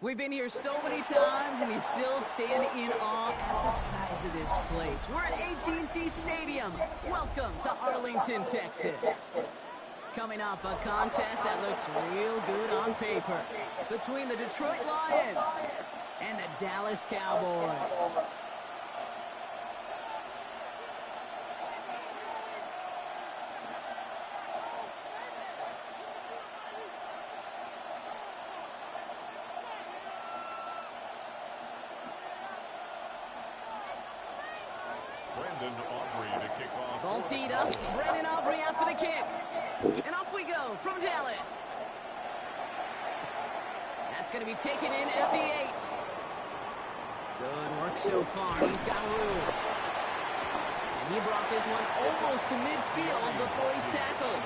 We've been here so many times, and you still stand in awe at the size of this place. We're at AT&T Stadium. Welcome to Arlington, Texas. Coming up, a contest that looks real good on paper between the Detroit Lions and the Dallas Cowboys. Ball teed up. Brandon Aubrey out for the kick. And off we go from Dallas. That's going to be taken in at the 8. Good work so far. He's got room. And he brought this one almost to midfield before he's tackled.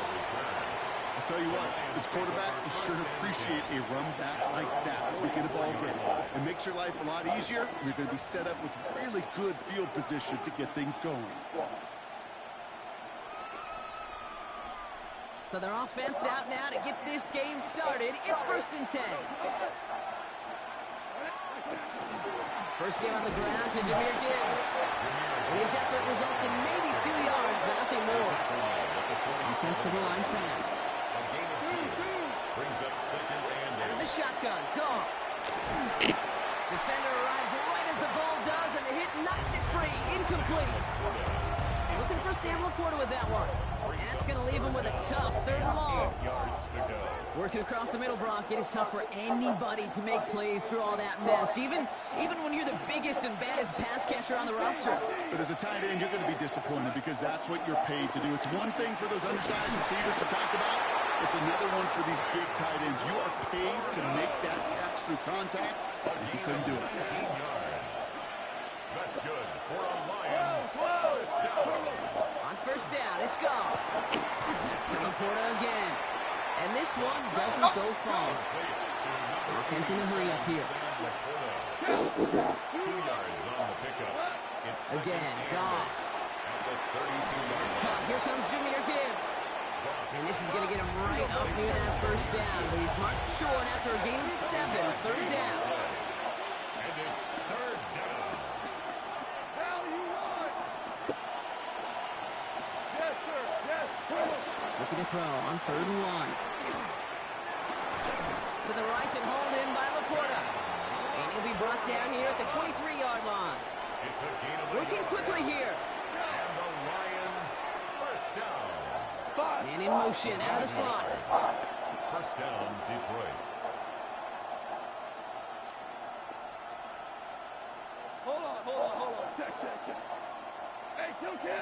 I'll tell you what, this quarterback is sure to appreciate a run back like that to begin a ball game. It makes your life a lot easier, and you're going to be set up with really good field position to get things going. So their offense out now to get this game started. It's 1st and 10. First game on the ground to Jahmyr Gibbs. And his effort results in maybe 2 yards, but nothing more. Defensive line fast. Brings up 2nd and 8. Out of the shotgun. Goff. Defender arrives right as the ball does, and the hit knocks it free. Incomplete. Looking for Sam Laporta with that one. And that's going to leave him with a tough 3rd and long. 8 yards to go. Working across the middle, Brock. It is tough for anybody to make plays through all that mess, even when you're the biggest and baddest pass catcher on the roster. But as a tight end, you're going to be disappointed because that's what you're paid to do. It's one thing for those undersized receivers to talk about. It's another one for these big tight ends. You are paid to make that catch through contact, and he couldn't do it. 15 yards. That's good for a Lions first down. On 1st down, it's Goff. That's Laporta again. And this one doesn't go far. Offense in a hurry up here. 2 yards on the pickup. It's again, Goff. At the 32-yard It's caught. Here comes Jahmyr Gibbs. And this is going to get him right up near that 1st down. But he's marked short after a gain of 7. 3rd down. And it's 3rd down. Looking to throw on 3rd and 1. To the right and hauled in by Laporta. And he'll be brought down here at the 23-yard line. It's a gain of Working quickly here. And the Lions first down. Man in motion out of the slot. First down, Detroit. Hold on. Check. Hey, kill. 12.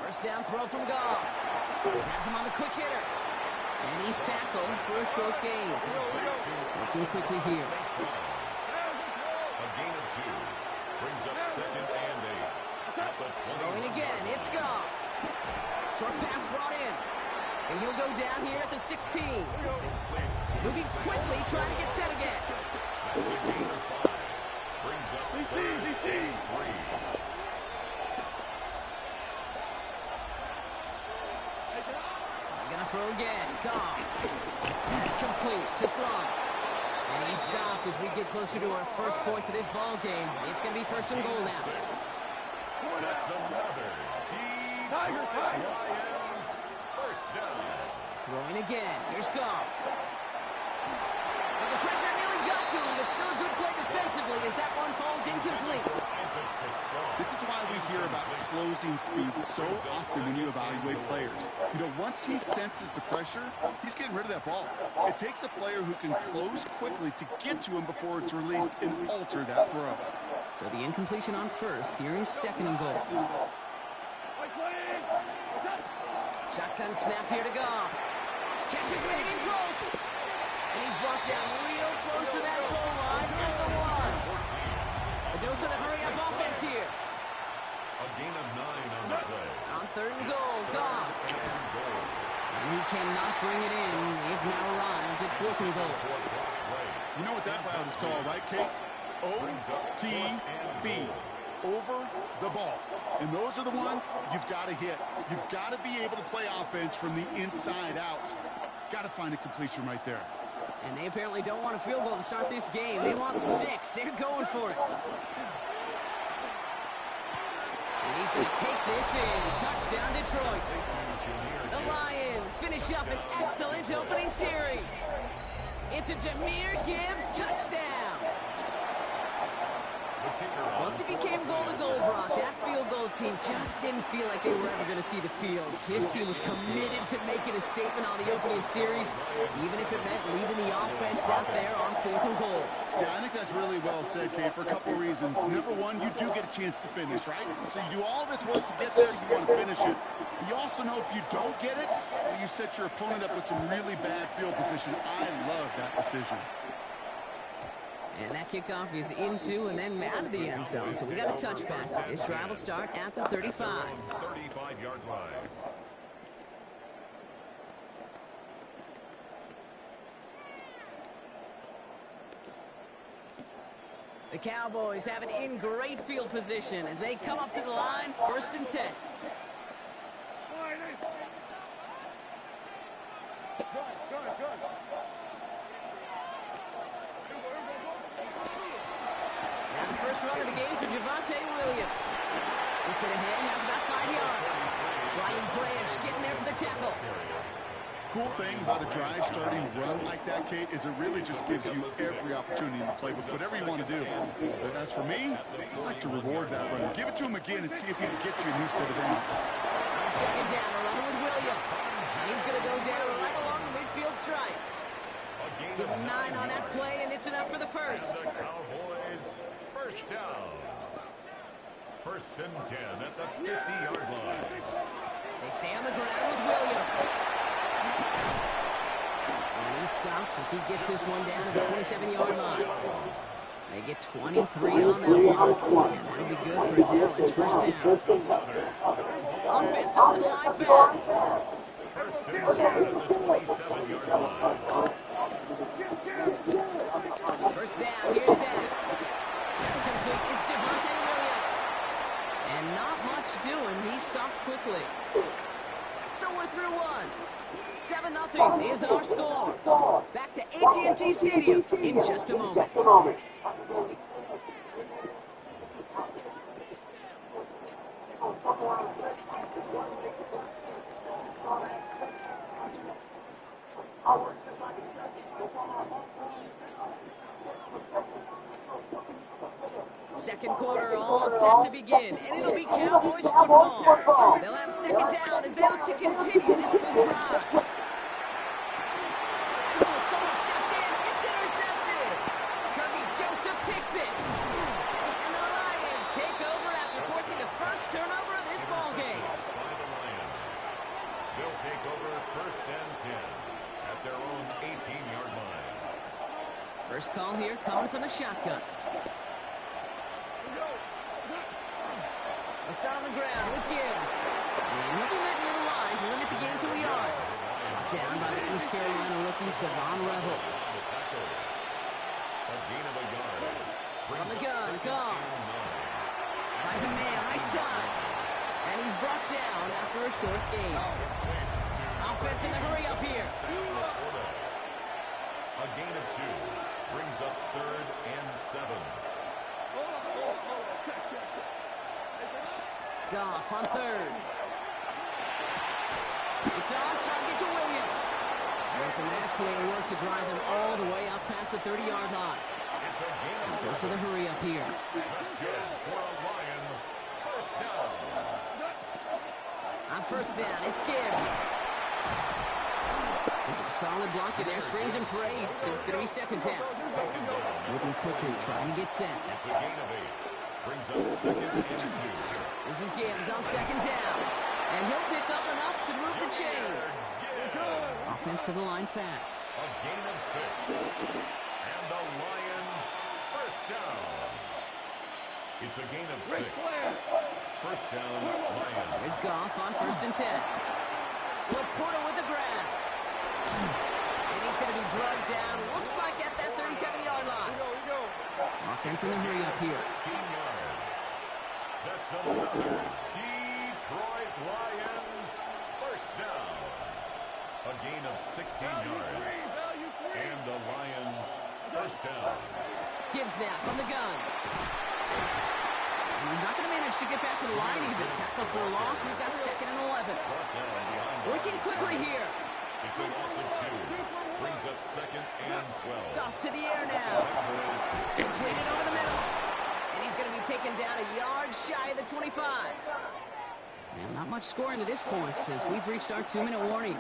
First down throw from Goff. Has him on the quick hitter. And he's tackled for a short gain. Working quickly here. A gain of 2. Brings up 2nd and 8. At the 20. Throwing again. It's Goff. Short pass brought in. And he'll go down here at the 16. Moving quickly, trying to get set again. That's a gain of 5. Brings up 3. Gonna throw again. Goff. That's complete to Slot. And he's stopped as we get closer to our first point to this ball game. It's going to be 1st and goal now. That's another Tiger, Tiger. Lions first down. Throwing again. Here's Goff. Well, the pressure nearly got to him, but still a good play defensively as that one falls incomplete. This is why we hear about closing speed so often when you evaluate players. You know, once he senses the pressure, he's getting rid of that ball. It takes a player who can close quickly to get to him before it's released and alter that throw. So the incompletion on first. Here is second and goal. Shotgun snap here to Goff. Catch is made in close. And he's brought down real close to that goal line at the one. A dose of the hurry-up offense here. A gain of 9 on the play. On third and goal, Goff. And he cannot bring it in. They've now arrived at fourth and goal. You know what that route is called, right, Kate? OTB. Over the ball. And those are the ones you've got to hit. You've got to be able to play offense from the inside out. Got to find a completion right there. And they apparently don't want a field goal to start this game. They want 6. They're going for it. And he's going to take this in. Touchdown, Detroit. The Lions finish up an excellent opening series. It's a Jahmyr Gibbs touchdown. Once it became goal-to-goal, Brock, that field goal team just didn't feel like they were ever going to see the fields. His team was committed to making a statement on the opening series, even if it meant leaving the offense out there on fourth and goal. Yeah, I think that's really well said, Kate, for a couple reasons. Number one, you do get a chance to finish, right? So you do all this work to get there, you want to finish it. You also know if you don't get it, you set your opponent up with some really bad field position. I love that decision. And that kickoff is into and then out of the end zone. So we got a touchback. This drive will start at the 35. 35-yard line. The Cowboys have it in great field position as they come up to the line, 1st and 10. First run of the game for Javonte Williams. Gets it ahead, has about 5 yards. Brian Branch getting there for the tackle. Cool thing about a drive starting run like that, Kate, is it really just gives you every opportunity in the playbook, whatever you want to do. But as for me, I like to reward that run. Give it to him again and see if he can get you a new set of downs. On second down, a run with Williams. And he's going to go down right along the midfield stripe. Give him 9 on that play, and it's enough for the first. The Cowboys first down. 1st and 10 at the 50-yard line. They stay on the ground with Williams. And he's stopped as he gets this one down to the 27-yard line. They get 23 on that one. And that'll be good for a Dallas first down. Offense up to the line fast. 1st and 10 at the 27-yard line. First down, here's Dak. That's complete. It's Javonte Williams. And not much doing. He stopped quickly. So we're through one. 7-0 is our score. Back to AT&T Stadium in just a moment. Second quarter all set to begin, and it'll be Cowboys football. They'll have second down as they look to continue this good drive. Oh, someone stepped in. It's intercepted. Kirby Joseph picks it. And the Lions take over after forcing the first turnover of this ball game. By the Lions. They'll take over 1st and 10 at their own 18-yard line. First call here coming from the shotgun. They'll start on the ground with Gibbs. And he'll be met near the line to limit the game to a yard. Down by the East Carolina rookie, Savon Revel. A gain of a yard. From the gun, Goff. Finds a man right side. And he's brought down after a short gain. Offense in the hurry up here. A gain of 2 brings up 3rd and 7. Goff on third. It's on target to Williams. And some excellent work to drive them all the way up past the 30-yard line. Dose of the hurry up here. That's good for a Lions first down. On first down, it's Gibbs. It's a solid block in there. Springs him for 8. It's going to be second down. Moving quickly, trying to get set. It's a gain of 8. Brings up second and 2. This is Gibbs on second down. And he'll pick up enough to move the chains. Offensive line fast. A gain of 6. And the Lions first down. It's a gain of 6. First down, Lions. There's Goff on first and 10. Laporta with the grab. And he's going to be drugged down. Looks like at that 37-yard line. Offense in the hurry up here. 16 yards. That's another Detroit Lions first down. A gain of 16 yards. And the Lions first down. Gibbs now from the gun. And he's not going to manage to get back to the line even. Tackle for a loss. We've got second and 11. Working quickly here. It's a loss of 2. Brings up second and 12. Goff to the air now. Completed over the middle. And he's going to be taken down a yard shy of the 25. Now, not much scoring to this point as we've reached our 2-minute warning.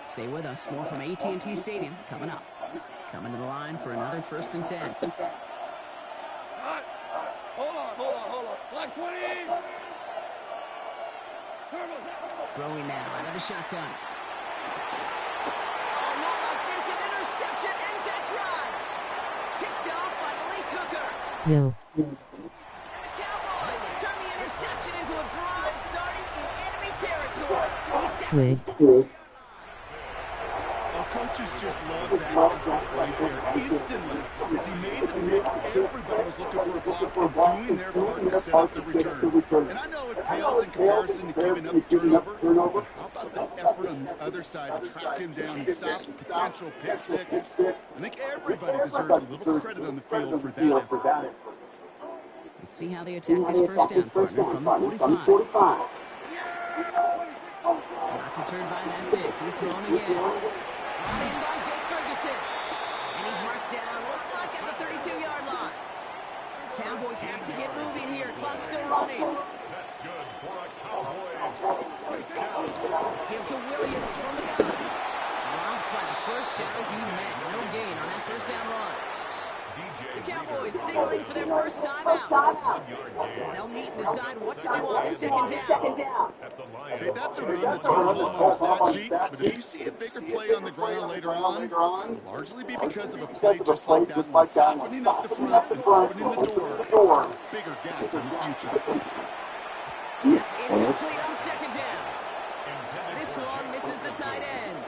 Stay with us. More from AT&T Stadium coming up. Coming to the line for another first and 10. Hold on. Black 20. Throwing now out of the shotgun. Oh, not like this. An interception ends that drive. Kicked off by Malik Hooker. No. And the Cowboys turn the interception into a drive starting in enemy territory. Wait. Coaches just love that right there instantly. As he made the pick, everybody was looking for a block and doing their part to set up the return. And I know it pales in comparison to giving up the turnover. How about the effort on the other side to track him down and stop a potential pick six? I think everybody deserves a little credit on the field for that effort. Let's see how they attack this first down, partner, from the 45. Not deterred by that pick. He's thrown again. Brought in by Jake Ferguson. And he's marked down, looks like at the 32-yard line. Cowboys have to get moving here. Clock's still running. That's good for a Cowboys first down. Give to Williams from the gun. Dropped by the first down he met. No gain on that first down run. The Cowboys signaling for their first time out. 1-yard gain. They'll meet and decide what to do on the second down. At the Lions. Hey, that's a run that's home on the stat sheet, but if you see a bigger play on the ground later on, it'll largely be because of a play just like that one, softening up the front and opening the door, a bigger gap in the future. It's incomplete on second down. This one misses the tight end.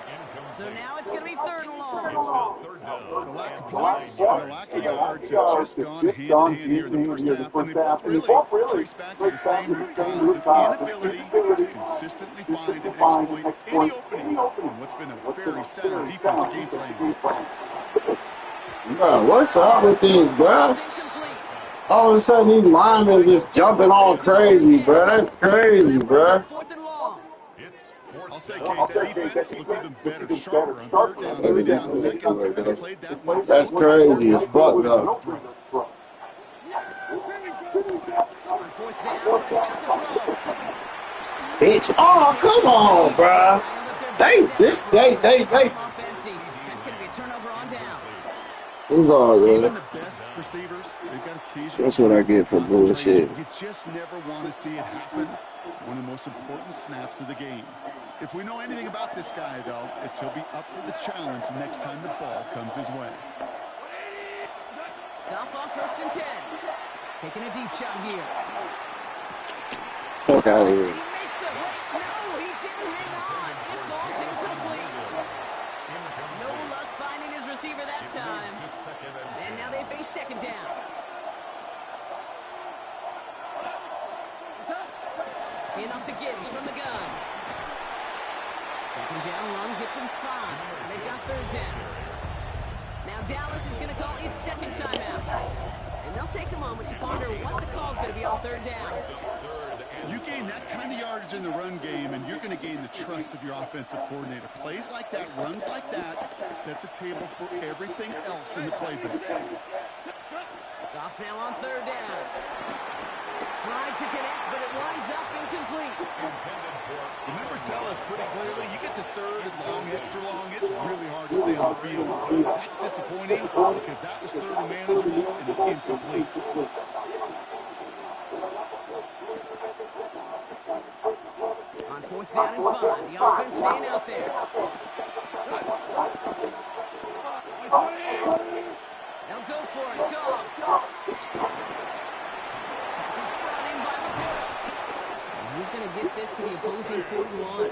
So now it's going to be third and long. The lack of points and the lack of yards have just gone hand in hand here in the first half, and they both really trace back to the same root cause of inability to consistently find and exploit any opening in what's been a very sound defensive game plan. Bro, what's up with these, bro? It's incomplete. All of a sudden, these linemen just jumping all crazy, bro. That's crazy, bro. Fourth and long. I'll say, Kate, the defense looked even better, sharper on third down than they did on second. They played that one. That's crazy as fuck, though. On fourth down, it's got to throw. Bitch, oh, come on, bro. They. Up empty. That's going to be a turnover on downs. It's all Even good. the best receivers, they've got occasional. That's what I get for bullshit. You just never want to see it happen. One of the most important snaps of the game. If we know anything about this guy, though, it's he'll be up for the challenge the next time the ball comes his way. Goff on first and 10. Taking a deep shot here. Fuck out of He here. makes the wait. No, he didn't hang on. It falls incomplete. No luck finding his receiver that time. And now they face second down. Enough to Gibbs from the gun. Second down run gets him 5. And they've got third down. Now Dallas is going to call its second timeout. And they'll take a moment to ponder what the call is going to be on third down. Third You gain that kind of yardage in the run game, and you're going to gain the trust of your offensive coordinator. Plays like that, runs like that, set the table for everything else in the playbook. Off now on third down. Tried to connect, but it winds up incomplete. The numbers tell us pretty clearly, you get to third and long, extra long, it's really hard to stay on the field. That's disappointing because that was third and manageable and incomplete. On fourth down and 5, the offense staying out there. They'll go for it. Goff. Pass is brought in by the middle. And he's going to get this to the opposing 41.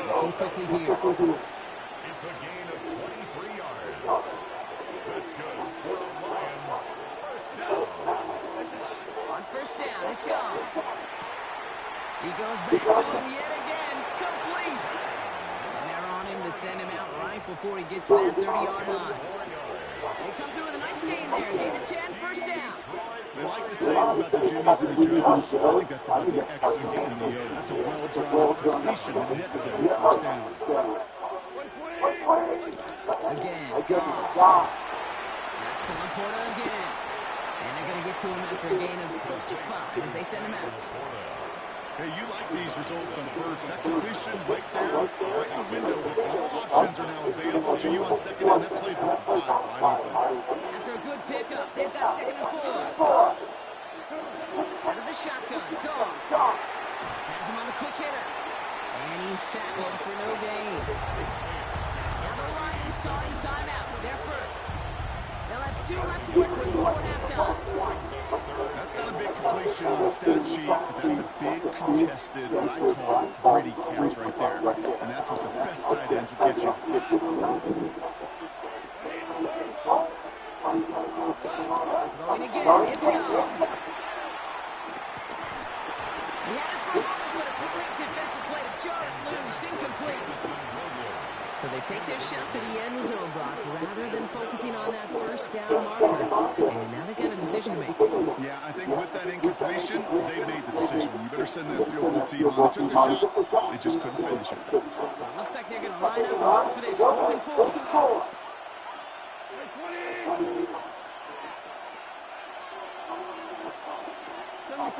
Looking quickly here. It's a gain of 23 yards. That's good for the Lions. First down. On first down, it's gone. He goes back to him yet again. Complete. And they're on him to send him out right before he gets to that 30-yard line. They come through with a nice gain there. Gain of 10, first down. They like to say it's about the Jimmies and the Joes. I think that's about the X's and the O's. That's a well-drawn completion that nets them first down. Again, Goff. That's Laporta again. And they're going to get to him after a gain of close to 5 as they send him out. Hey, you like these results on first. That completion right there, right in the window. All options are now available to you on second down. That playbook wide open. After a good pickup, they've got second and 4. Out of the shotgun, Goff. Has him on the quick hitter. And he's tackled for no gain. Now the Lions calling timeout. They're first. They'll have 2 left to work with before halftime. That's not a big completion on the stat sheet, but that's a big contested, what I call gritty catch right there. And that's what the best tight ends will get you. Throwing again, it's gone. He had it for a moment, but a great defensive play to jar it loose, incomplete. So they take their shot for the end zone, Brock, rather than focusing on that first down marker. And now they've got a decision to make. Yeah, I think with that incompletion, they made the decision. You better send that field goal team on. They took their shot. They just couldn't finish it. So it looks like they're going to line up and go for this. 4th and 4. They're going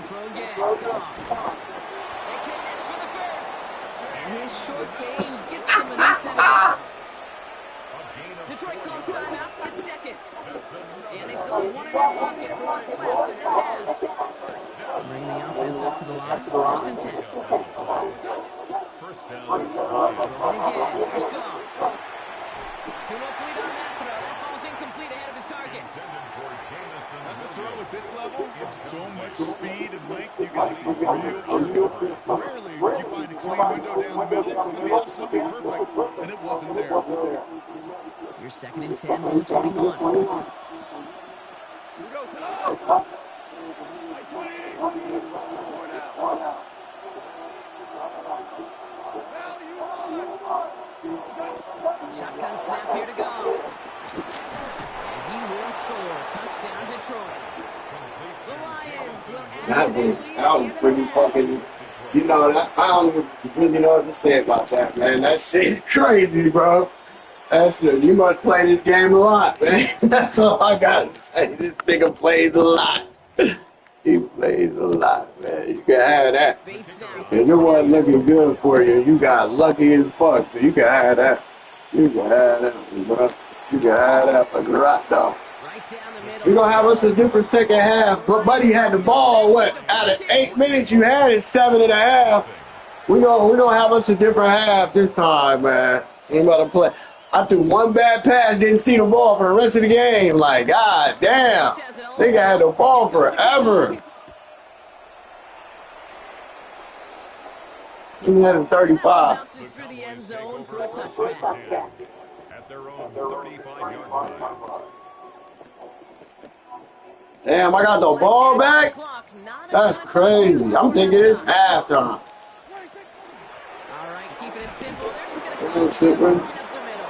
to throw again. Goff. They connect for the first. And his short gain gets them a new set of downs. Detroit calls timeout at second. And they still have 1 in their pocket for what's left of this half. Bringing the offense up to the line. 1st and 10. First down. And again, there's Goff. Too much lead on that throw. That falls incomplete ahead of his target. That's a throw at this level. So much speed and length, you got to be real careful. Rarely do you find a clean window down the middle. It can be absolutely perfect, and it wasn't there. Your 2nd and 10 from the 21. Shotgun snap here to go. And he will score. Touchdown, Detroit. The Lions will add to their lead at the end of the pretty half. fucking, you know, I don't really know what to say about that, man. That shit's crazy, bro. You must play this game a lot, man. That's all I got to say. This nigga plays a lot. He plays a lot, man. You can have that. If it wasn't looking good for you, you got lucky as fuck. You can have that. You can have that, bro. You can have that fucking rock, dog. We're going to have us a different second half. But Buddy had the ball, what? Out of 8 minutes, you had it 7.5. We're gonna have us a different half this time, man. Ain't about to play. I threw one bad pass, didn't see the ball for the rest of the game. Like, god damn. They had the ball forever. He had a 35. Bounces through the end zone for a touchback. At their own 35-yard line. Damn, I got the ball back? That's crazy. I'm thinking it's halftime. All right, keeping it simple. They're just going to go right up the middle.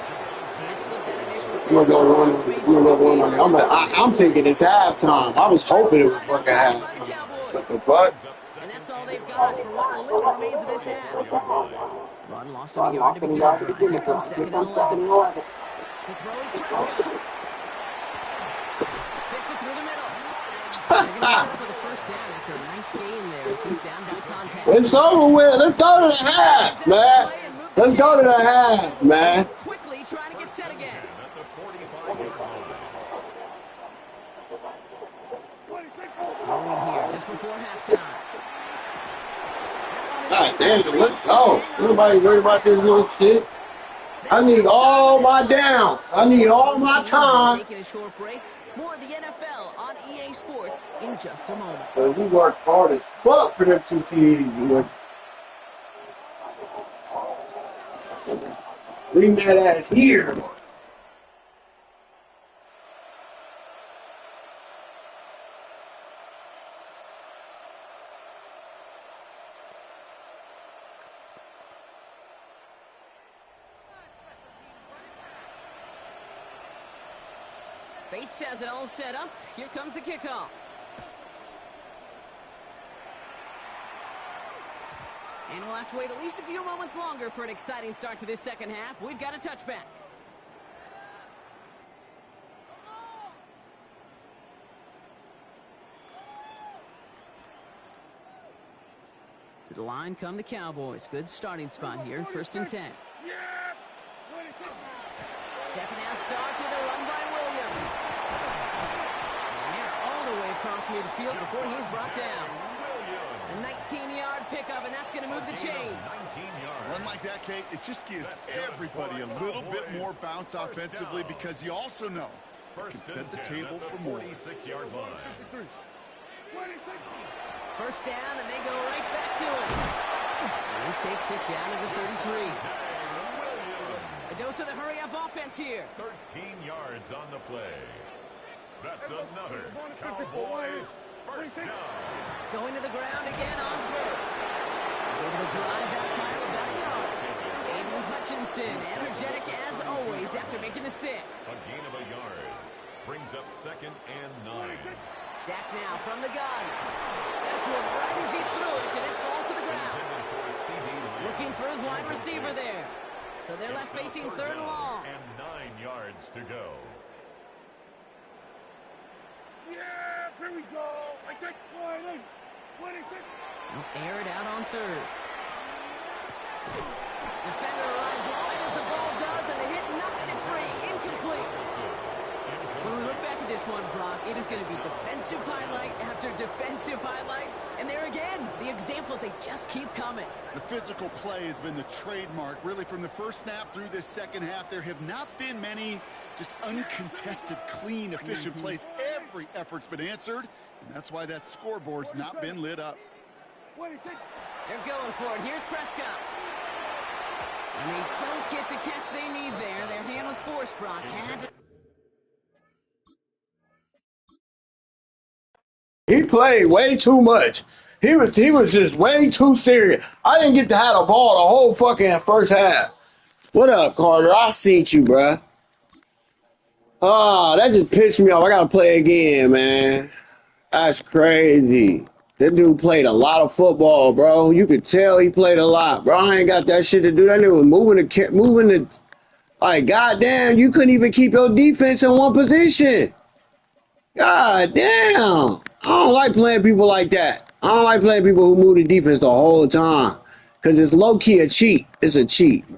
Can't slip that initial I'm gonna go run my I'm thinking it's halftime. I was hoping it was fucking halftime. But the fuck? And that's all they've got for what little remains of this half. Run lost him a yard to begin the drive. Here comes 2nd and 11. To throw his Prescott. Fits it through the middle. They're going to set up with a first down after a nice gain there as he's down by contact. It's over with. Let's go to the half, man. Let's go to the half, man. Quickly trying to get set again. At the 45-yard line. Throwing here just before halftime. God damn, let's go. Nobody worried about this little shit. I need all my downs. I need all my time. Taking a short break. More of the NFL on EA Sports in just a moment. But we worked hard as fuck for them 2 teams. Bring that ass here. Bates has it all set up. Here comes the kickoff. And we'll have to wait at least a few moments longer for an exciting start to this second half. We've got a touchback. To the line come the Cowboys. Good starting spot here. 1st and 10. Second half starts with a run by Williams. And they're all the way across midfield before he's brought down. A 19-yard pickup, and that's going to move the chains. Run like that, Kate, it just gives everybody a little bit more bounce offensively because you also know you can set the table for more. 46-yard line. First down, and they go right back to him. And he takes it down to the 33. A dose of the hurry-up offense here. 13 yards on the play. That's another Cowboys first down. Going to the ground again on first. He's able to drive that pile back up. Aiden Hutchinson, energetic as always after making the stick. A gain of a yard. Brings up 2nd and 9. Dak now from the gun. Got to him right as he threw it, and it falls to the ground. Looking for his wide receiver there. So they're left facing 3rd and long. And 9 yards to go. Yeah, here we go. I take 20. 26. They'll air it out on 3rd. Defender arrives right as the ball does, and the hit knocks it free. Incomplete. When we look back at this one, Brock, it is going to be defensive highlight after defensive highlight. And there again, the examples, they just keep coming. The physical play has been the trademark. Really, from the first snap through this second half, there have not been many just uncontested, clean, efficient plays. Every effort's been answered, and that's why that scoreboard's not been lit up. They're going for it. Here's Prescott. And they don't get the catch they need there. Their hand was forced, Brock. Had to... He played way too much. He was just way too serious. I didn't get to have the ball the whole fucking first half. What up, Carter? I seen you, bruh. Oh, that just pissed me off. I gotta play again, man. That's crazy. That dude played a lot of football, bro. You could tell he played a lot, bro. I ain't got that shit to do. That nigga was moving the. Like, goddamn, you couldn't even keep your defense in one position. God damn. I don't like playing people like that. I don't like playing people who move the defense the whole time. Because it's low-key a cheat. It's a cheat, bro.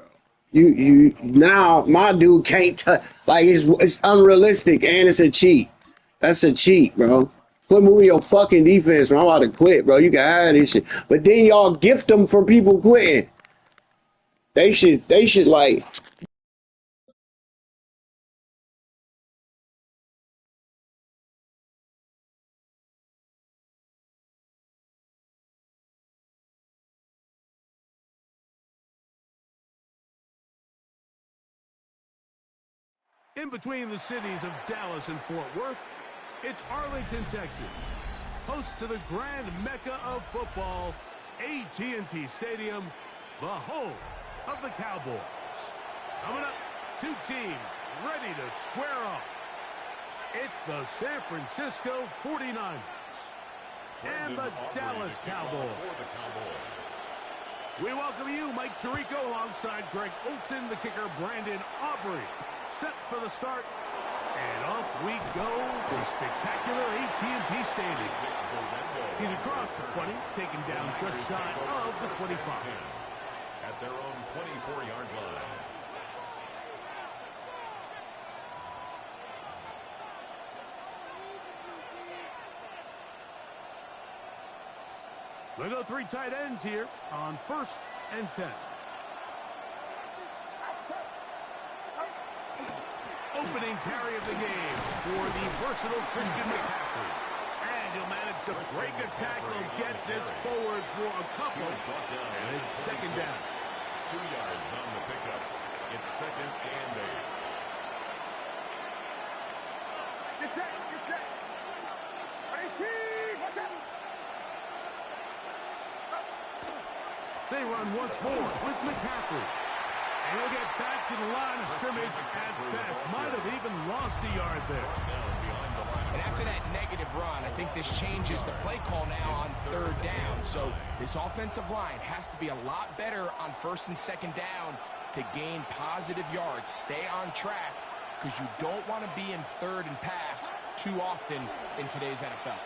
You now my dude can't touch. Like, it's unrealistic and it's a cheat. That's a cheat, bro. Quit moving your fucking defense, bro. I'm about to quit, bro. You can have this shit. But then y'all gift them for people quitting. They should like. In between the cities of Dallas and Fort Worth, it's Arlington, Texas. Host to the grand mecca of football, AT&T Stadium, the home of the Cowboys. Coming up, two teams ready to square off. It's the San Francisco 49ers and the Dallas Cowboys. We welcome you, Mike Tirico, alongside Greg Olsen, the kicker, Brandon Aubrey. Set for the start, and off we go from spectacular AT&T Stadium. He's across the 20, taken down just shy of the 25. At their own 24-yard line. They go 3 tight ends here on 1st and 10. Opening carry of the game for the versatile Christian McCaffrey. And he'll manage to break a tackle, get this forward for a couple, and it's second down. 2 yards on the pickup. It's 2nd and 8. Get set, get set. 18, watch out. They run once more with McCaffrey. And he'll get back to the line of scrimmage at best. Might have even lost a yard there. And after that negative run, I think this changes the play call now on 3rd down. So this offensive line has to be a lot better on 1st and 2nd down to gain positive yards. Stay on track because you don't want to be in 3rd and pass too often in today's NFL.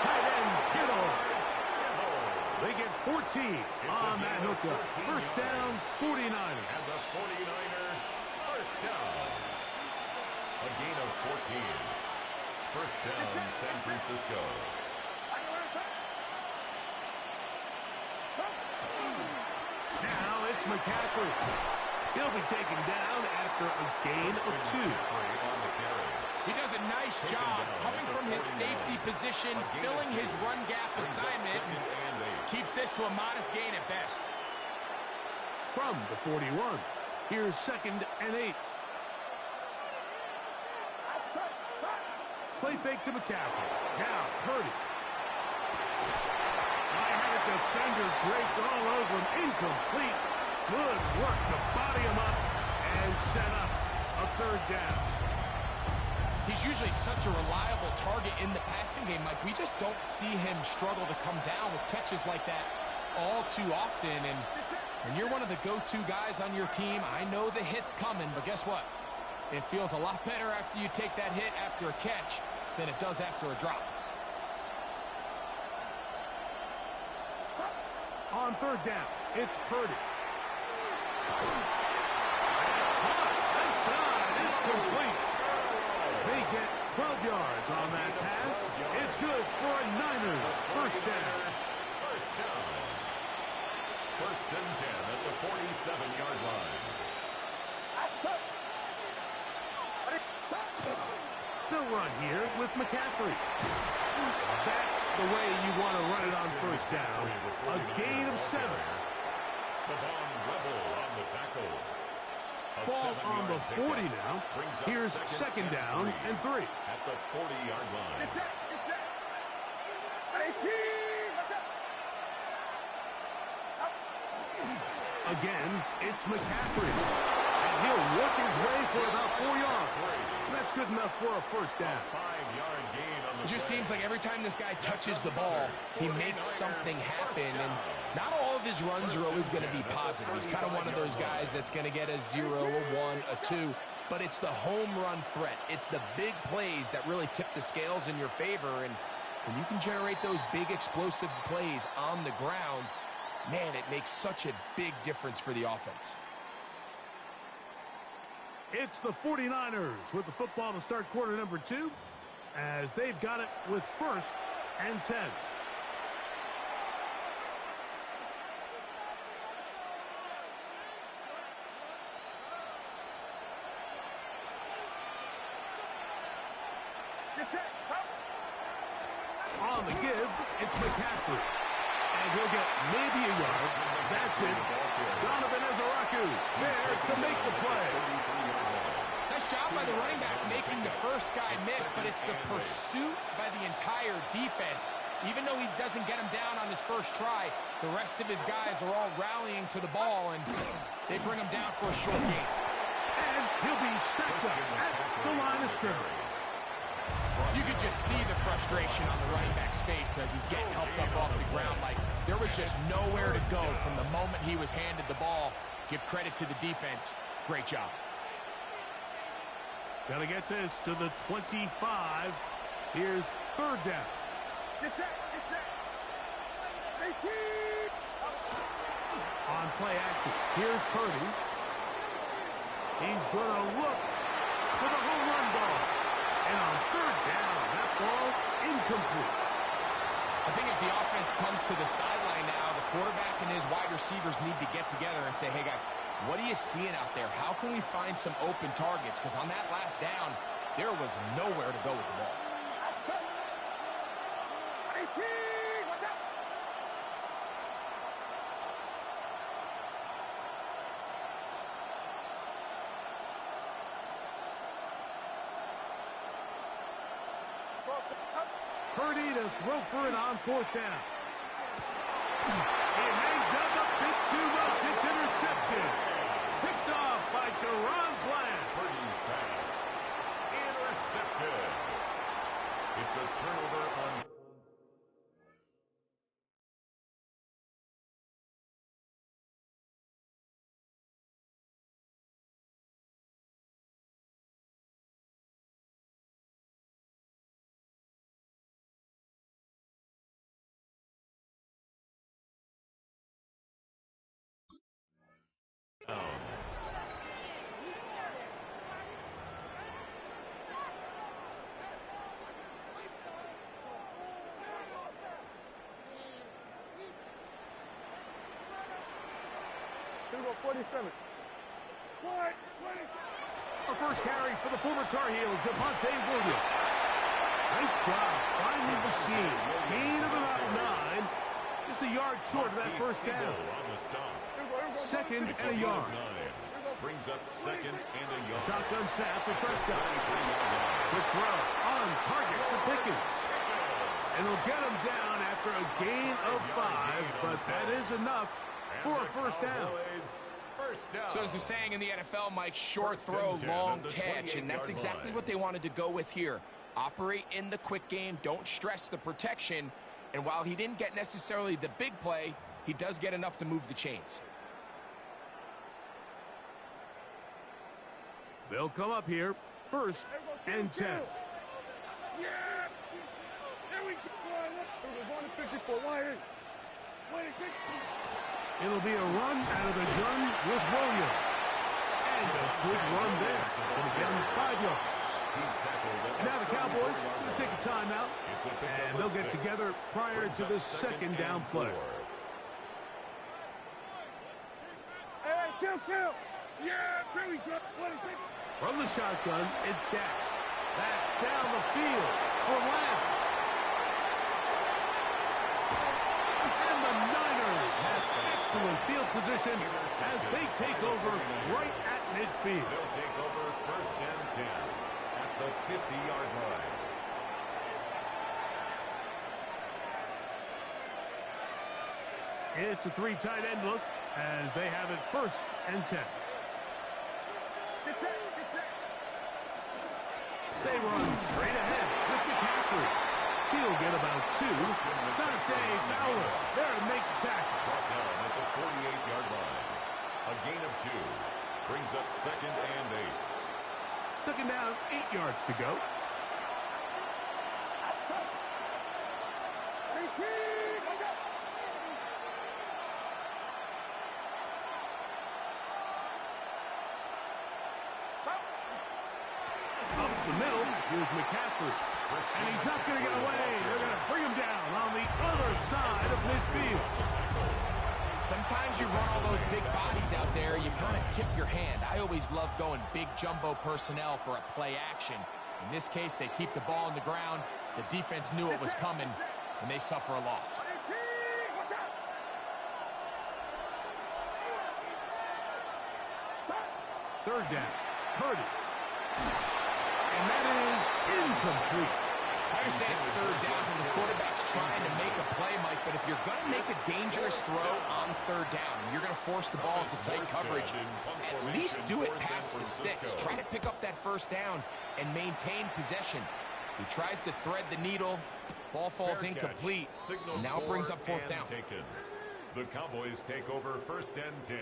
Tight end, Kittle. They get 14 on that hookup. 1st down, 49ers. And the 49er first down. A gain of 14. 1st down, San Francisco. Now it's McCaffrey. He'll be taken down after a gain of 2. He does a nice job coming from his safety position, filling his run gap assignment, and keeps this to a modest gain at best. From the 41, here's 2nd and 8. Play fake to McCaffrey. Now, Purdy. I had a defender draped all over him. Incomplete. Good work to body him up and set up a 3rd down. He's usually such a reliable target in the passing game. Like, we just don't see him struggle to come down with catches like that all too often. And when you're one of the go-to guys on your team, I know the hit's coming, but guess what? It feels a lot better after you take that hit after a catch than it does after a drop. On 3rd down, it's Purdy. Left side, it's complete. They get 12 yards on that pass. It's good for a Niners 1st down. 1st down. 1st and 10 at the 47-yard line. They'll run here with McCaffrey. That's the way you want to run it on 1st down. A gain of 7. Savon Rebel on the tackle. Ball on the 40 now. Here's 2nd down and 3. At the 40-yard line. Get set, get set. 18, watch out. Again, it's McCaffrey. And he'll work his way for about 4 yards. That's good enough for a 1st down. 5-yard gain on the It just play. seems like every time this guy touches the ball, he makes something happen. And not all of his runs are always going to be positive. He's kind of one of those guys that's going to get a 0, a 1, a 2. But it's the home run threat. It's the big plays that really tip the scales in your favor. And when you can generate those big explosive plays on the ground, man, it makes such a big difference for the offense. It's the 49ers with the football to start quarter number 2, as they've got it with 1st and 10. On the give, it's McCaffrey. And he'll get maybe a yard. That's it. Donovan Ezaraku there to make the play. Nice job by the running back making the first guy miss, but it's the pursuit by the entire defense. Even though he doesn't get him down on his first try, the rest of his guys are all rallying to the ball, and they bring him down for a short gain. And he'll be stacked up at the line of scrimmage. You could just see the frustration on the running back's face as he's getting helped up off the ground. Like, there was just nowhere to go from the moment he was handed the ball. Give credit to the defense. Great job. Got to get this to the 25. Here's third down. Get set. 18. On play action, here's Purdy. He's going to look for the home run ball. And on third down, that ball incomplete. I think as the offense comes to the sideline now, the quarterback and his wide receivers need to get together and say, hey, guys, what are you seeing out there? How can we find some open targets? Because on that last down, there was nowhere to go with the ball. 18. What's up? Purdy to throw for it on fourth down. He hangs up a bit too much. It's intercepted. Picked off by Deron Bland. Purdy's pass. Intercepted. It's a turnover on... Here we go, 47. What? A first carry for the former Tar Heel, Javonte Williams. Nice job finding the seam. Gain of about 9. Just a yard short of that first down. On the stop. Second and a yard. Brings up second and a yard. Shotgun snap for Prescott. Quick throw on target to Pickens. And he'll get him down after a gain of 5, but that is enough for a first down. So as the saying in the NFL, Mike, short throw, long catch, and that's exactly what they wanted to go with here. Operate in the quick game, don't stress the protection, and while he didn't get necessarily the big play, he does get enough to move the chains. They'll come up here, first and 10. Yeah! There we go. We're going to 54. Wide. It'll be a run out of the gun with Williams. And a good run there. Going to get him 5 yards. Now the Cowboys going to take a timeout. And they'll get together prior to the second down play. Hey, kill. Yeah, here we go. 26. From the shotgun, it's Dak. That's down the field for Lamb. And the Niners have excellent field position as they take over right at midfield. They'll take over first and 10 at the 50-yard line. It's a 3 tight end look as they have it first and 10. Get set. They run straight ahead with McCaffrey. He'll get about 2. Dante Fowler there to make the tackle. Brought down at the 48-yard line. A gain of 2. Brings up second and 8. Second down, 8 yards to go. 18. Watch out. Up the middle, here's McCaffrey. And he's not going to get away. They're going to bring him down on the other side of midfield. Sometimes you run all those big bodies out there, you kind of tip your hand. I always love going big jumbo personnel for a play action. In this case, they keep the ball on the ground. The defense knew it was coming, and they suffer a loss. 18. Watch out. Third down, Purdy. And that is incomplete. understand it's third down and the quarterback's trying to make a play, Mike, but if you're going to make a dangerous throw on third down and you're going to force the ball into tight coverage, at least do it past the sticks. Try to pick up that first down and maintain possession. He tries to thread the needle. Ball falls incomplete. And now it brings up fourth down. The Cowboys take over first and 10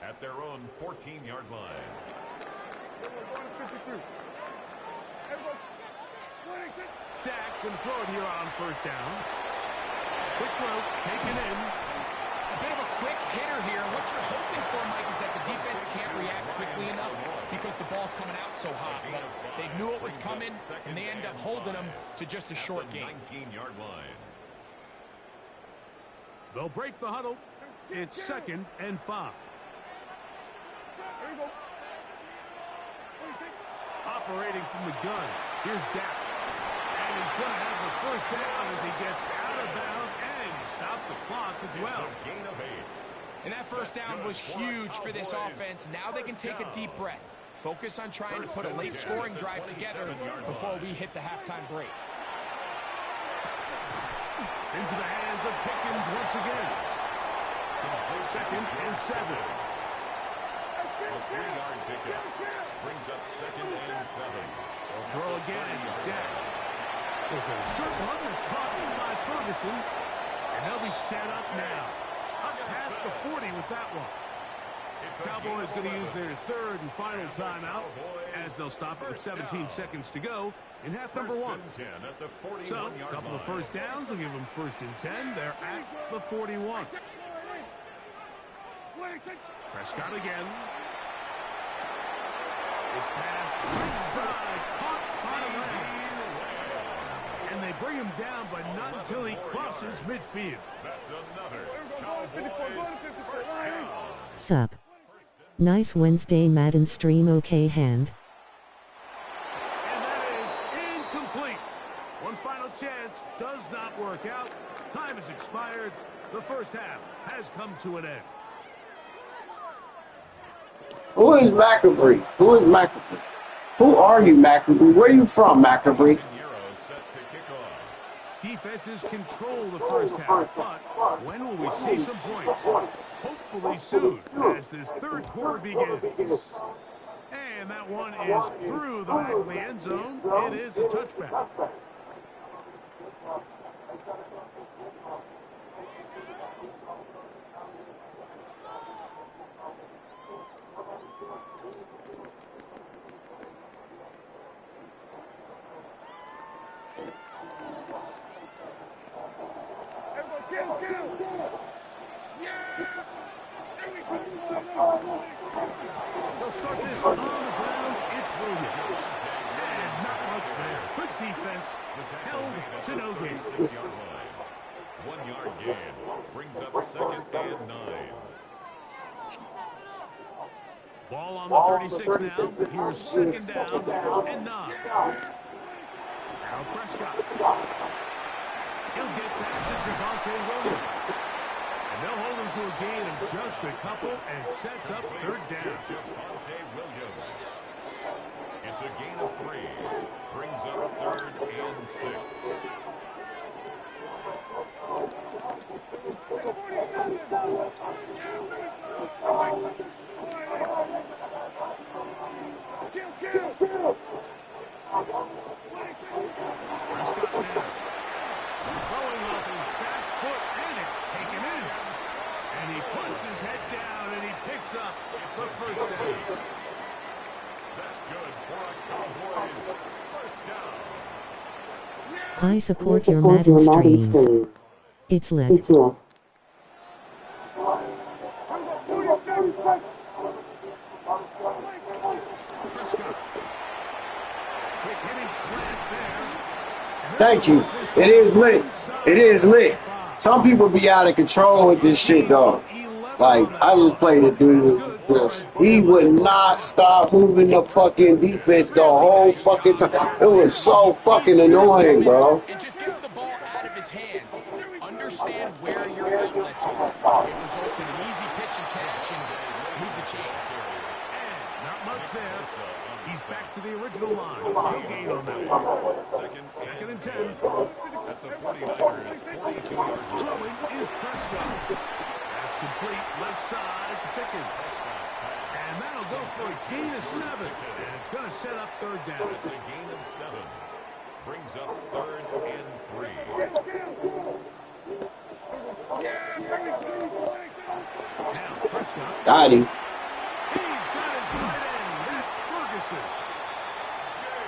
at their own 14-yard line. Dak can throw it here on first down. Quick throw, taken in. A bit of a quick hitter here. What you're hoping for, Mike, is that the defense can't react quickly enough because the ball's coming out so hot. But they knew it was coming, and they end up holding them to just a short gain. 19-yard line. They'll break the huddle. It's 2nd and 5. Operating from the gun. Here's Dak. And he's going to have the first down as he gets out of bounds and stop the clock as well. It's a gain of 8. And that first down was huge for this offense. Now they can take a deep breath. Focus on trying to put a late scoring drive together before we hit the halftime break. Into the hands of Pickens once again. 2nd and 7. A 3-yard pickup brings up 2nd and 7. They'll throw again. Dak. There's a short one that's caught by Ferguson. And they'll be set up now. Up past the 40 with that one. Cowboys going to use their 3rd and final timeout as they'll stop it with 17 seconds to go in half number 1. So, a couple of first downs will give them 1st and 10. They're at the 41. Prescott again. His pass right side, caught by Lamb. And they bring him down, but not until he crosses midfield. That's another Cowboys first down. Sup. Nice Wednesday Madden stream, okay hand. And that is incomplete. One final chance does not work out. Time has expired. The first half has come to an end. Who is McAfee? Who is McAfee? Who are you, McAfee? Where you from, McAfee? Defenses control the first half, but when will we see some points? Hopefully soon, as this third quarter begins. And that one is through the back of the end zone. It is a touchback. They'll start this on the ground. It's Williams. And not much there. Good defense. Held to no gain. 6-yard line. 1-yard gain. Brings up 2nd and 9. Ball on the 36 now. Here's 2nd down and 9. Now Prescott. He'll get back to Javonte Williams. And they'll hold him to a gain of just a couple and sets up 3rd down. Javonte Williams. It's a gain of 3. Brings up 3rd and 6. Prescott now. Throwing off his back foot, and it's taken in. And he puts his head down, and he picks up the first down. That's good for a Cowboys first down. I support your Madden streams. It's lit. Prescott. Quick hitting slant there. Thank you. It is lit. It is lit. Some people be out of control with this shit, though. Like, I just played a dude. He would not stop moving the fucking defense the whole fucking time. It was so fucking annoying, bro. It just gets the ball out of his hands. Understand where your outlets are. It results in an easy pitch and catch and move the chains. And not much there. He's back back to the original line. No gain on that one. Second and 10. At the 49ers, 42-yard line. Throwing is Prescott. That's complete. Left side to Pickens. And that'll go for a gain of 7. And it's going to set up third down. It's a gain of 7. Brings up 3rd and 3. Now Prescott. Got him. He's got his tight end. That's Ferguson.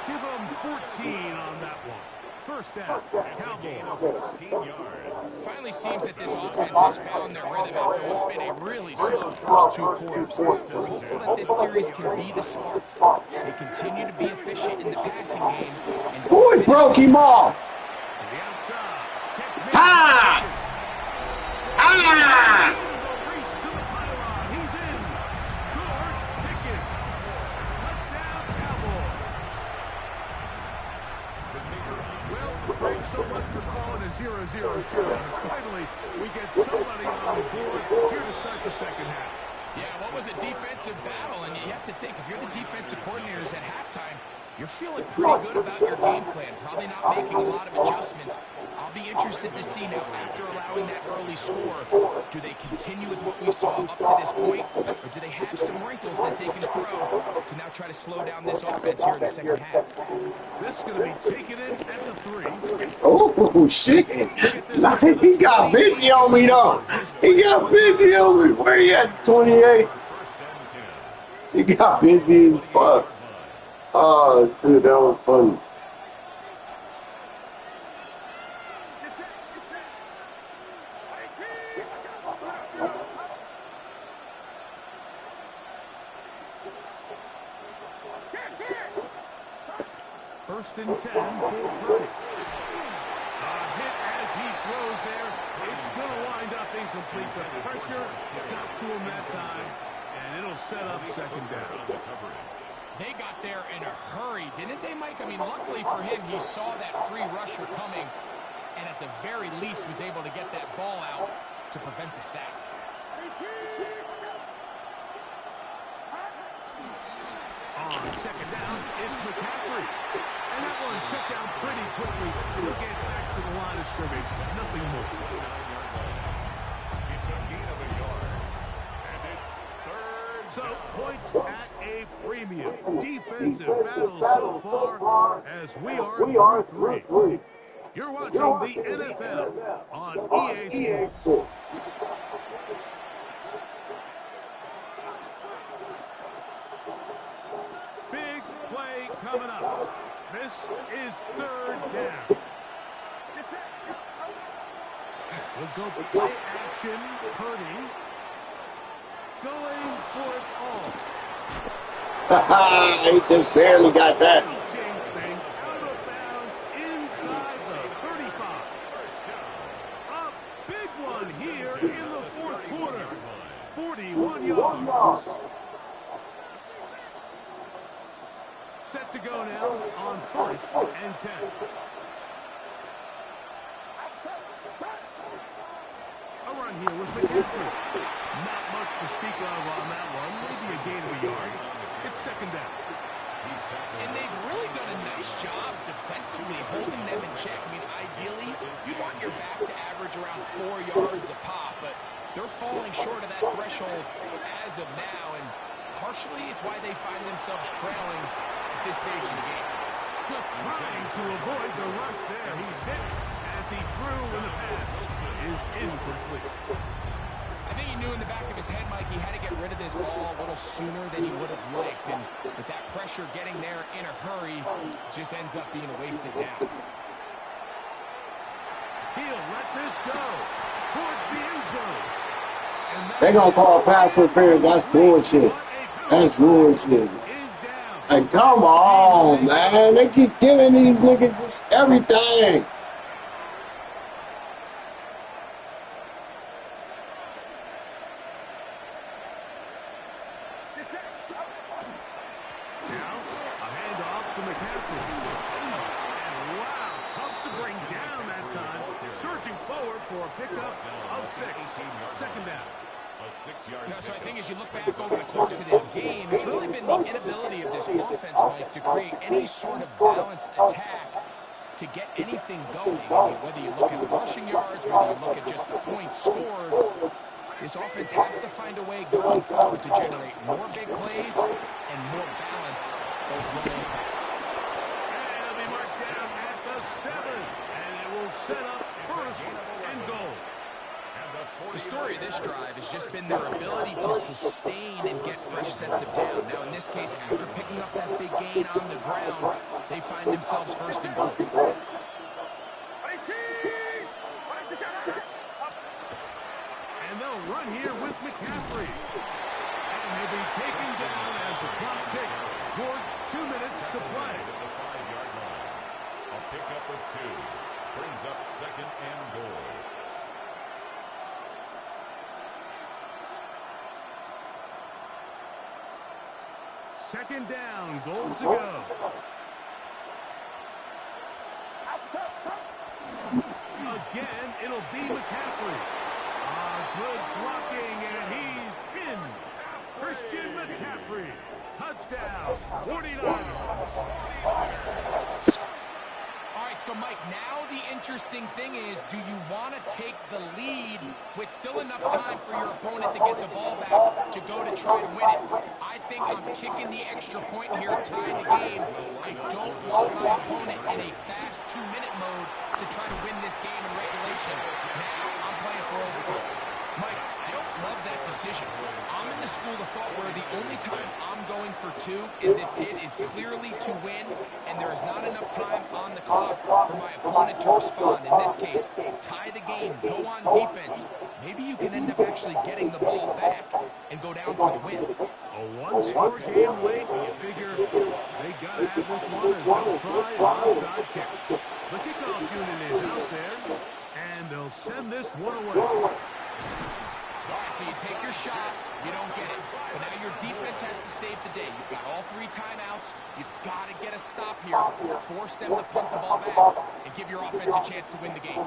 Give him 14 on that one. First down, Cowboys. 14 yards. Finally seems that this offense has found their rhythm after what's been a really slow first 2 quarters. We're hopeful that this series can be the spark. They continue to be efficient in the passing game. And Boy, broke him off. To the outside. Ha! Ah! Race to the pylon. He's in. George Pickens. Touchdown, Cowboys. Well, thanks so much for calling a 0-0 shootout. Finally, we get somebody on the board here to start the second half. yeah, what was a defensive battle? And you have to think, if you're the defensive coordinators at halftime, you're feeling pretty good about your game plan. Probably not making a lot of adjustments. I'll be interested to see now, after allowing that early score, do they continue with what we saw up to this point, or do they have some wrinkles that they can throw to now try to slow down this offense here in the second half? This is going to be taken in at the 3. Oh, shit. He got busy on me, though. He got busy on me. Where he at, 28? He got busy as fuck. Oh, shit, that was funny. First and 10 for Purdy. Hit as he throws there. It's going to wind up incomplete. The pressure got to him that time, and it'll set up second down. They got there in a hurry, didn't they, Mike? I mean, luckily for him, he saw that free rusher coming, and at the very least was able to get that ball out to prevent the sack. On second down, it's McCaffrey. And that one shut down pretty quickly. He'll get back to the line of scrimmage. Nothing more. It's a gain of a yard. And it's 3rd. So, points at a premium. Defensive battle so far as we are through 3. You're watching the NFL on EA Sports. Big play coming up. This is 3rd down. We'll go play action. Purdy going for it all. He just barely got that. Change things out of bounds inside the 35. A big one here in the 4th quarter. 41 yards. Set to go now on 1st and 10. A run here with McCaffrey. Not much to speak of on that one. Maybe a gain of a yard. It's second down. And they've really done a nice job defensively holding them in check. I mean, ideally, you want your back to average around 4 yards a pop, but they're falling short of that threshold as of now, and partially it's why they find themselves trailing at this stage in the game. Just trying to avoid the rush there. He's hit as he threw when the pass is incomplete. I think he knew in the back of his head, Mike, he had to get rid of this ball a little sooner than he would have liked. And with that pressure getting there in a hurry, just ends up being a wasted down. He'll let this go towards the end zone. They're going to call pass interference. That's bullshit. That's bullshit. And come on, man. They keep giving these niggas just everything. Now, a handoff to McCaffrey. And wow, tough to bring down that time. Searching forward for a pickup of 6. Second down. So I think as you look back over the course of this game, it's really been the inability of this offense, Mike, to create any sort of balanced attack to get anything going. I mean, whether you look at the rushing yards, whether you look at just the points scored, this offense has to find a way going forward to generate more big plays and more balance both run and pass. And it'll be marked down at the 7, and it will set up first and goal. The story of this drive has just been their ability to sustain and get fresh sets of down. Now, in this case, after picking up that big gain on the ground, they find themselves first and goal. And they'll run here with McCaffrey. And he'll be taken down as the clock ticks towards 2 minutes to play. A pickup of 2 brings up second and goal. Second down, goal to go. Again, it'll be McCaffrey. Good blocking, and he's in. Christian McCaffrey, touchdown, 49ers. All right, so Mike, now the interesting thing is, do you want to take the lead with still enough time for your opponent to get the ball back to go to try to win it? I think I'm kicking the extra point here, tie the game. I don't want my opponent in a fast 2-minute mode to try to win this game in regulation. Now I'm playing for overtime. Mike, I don't love that decision. I'm in the school of thought where the only time I'm going for 2 is if it is clearly to win and there is not enough time on the clock for my opponent to respond. In this case, tie the game, go on defense. Maybe you can end up actually getting the ball back and go down for the win. A 1-score game late, you figure they got to have this one as they'll try an onside kick. The kickoff unit is out there, and they'll send this one away. All right, so you take your shot, you don't get it. But now your defense has to save the day. You've got all 3 timeouts. You've got to get a stop here. Force them to punt the ball back and give your offense a chance to win the game.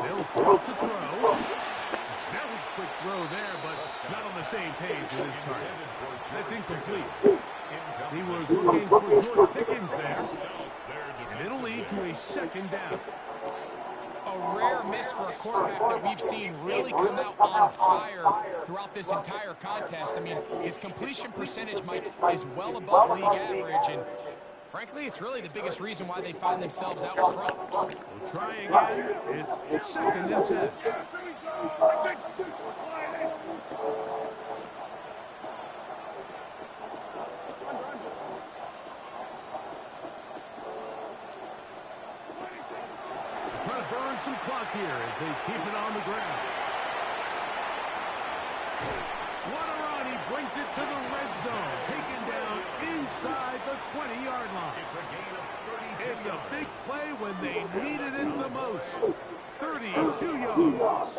They'll throw to throw. It's a very quick throw there, but not on the same page with his target. That's incomplete. He was looking for George Pickens there, and it'll lead to a second down. A rare miss for a quarterback that we've seen really come out on fire throughout this entire contest. I mean, his completion percentage, Mike, is well above league average, and frankly, it's really the biggest reason why they find themselves out in front. We'll try again. It's second and 10. Trying to burn some clock here as they keep it on the ground. What a run. He brings it to the red zone. Taken down inside the 20-yard line. It's a gain of 32 It's a yards. big play when they needed it the most. 32 yards.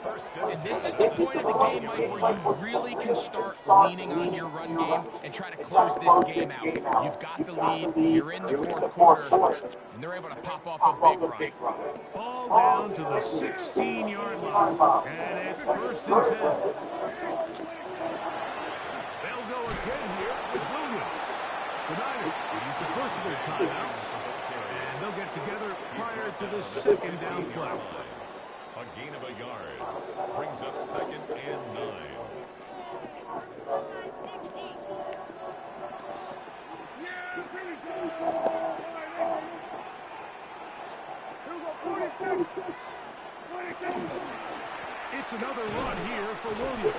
And this is the point of the game, Mike, where you really can start leaning on your run game and try to close this game out. You've got the lead, you're in the 4th quarter, and they're able to pop off a big run. Ball down to the 16-yard line, and it's first and 10. They'll go again here with Williams. The Niners use the first of their timeouts, and they'll get together prior to the second down play. A gain of a yard brings up second and 9. It's another run here for Williams.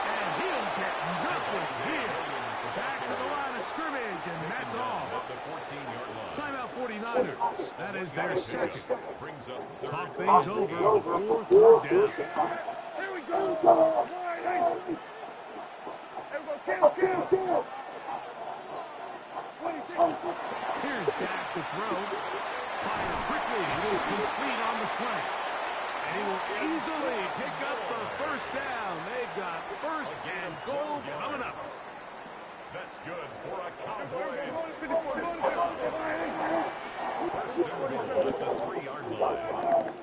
And he'll get nothing here. Back to the line of scrimmage, and that's all. Timeout 49ers. That is their second. Talk things over before 3rd down. Here we go. Here's Dak to throw. Fires quickly. It is complete on the slant. And he will easily pick up the first down. They've got first and goal coming up. That's good for a Cowboys first down. First and goal at the 3-yard line.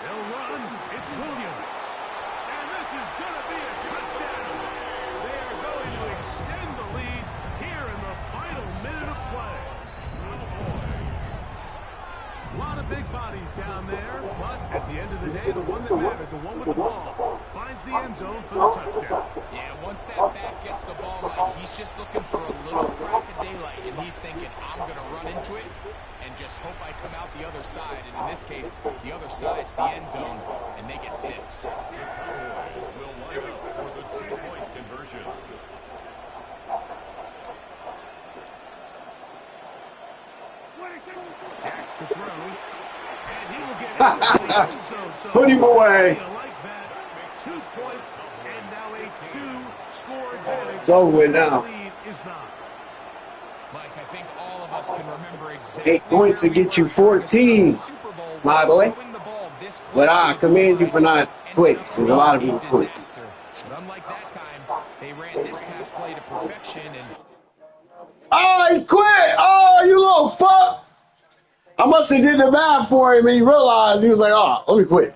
They'll run. It's Williams. And this is going to be a touchdown. They are going to extend the lead here in the final minute of play. A lot of big bodies down there, but at the end of the day, the one that mattered, the one with the ball, finds the end zone for the touchdown. Yeah, once that back gets the ball, Mike, he's just looking for a little crack of daylight, and he's thinking, I'm going to run into it and just hope I come out the other side. And in this case, the other side's the end zone, and they get 6. The Cowboys will line up for the 2-point conversion. Dak to throw, and he will get it. Put him away. I like that. 2 points, and now a 2-score advantage. It's over with now. The lead is not. Mike, I think all of us can remember exactly 8 points to where we get you were 14, Super Bowl my boy. throwing the ball this close But to I the commend goal you for not line quit. and There's a lot of a people quit. disaster. But unlike that time, they ran this pass play to perfection, and Oh, he quit. Oh, you little fuck. I must have did the math for him and he realized he was like, oh, let me quit.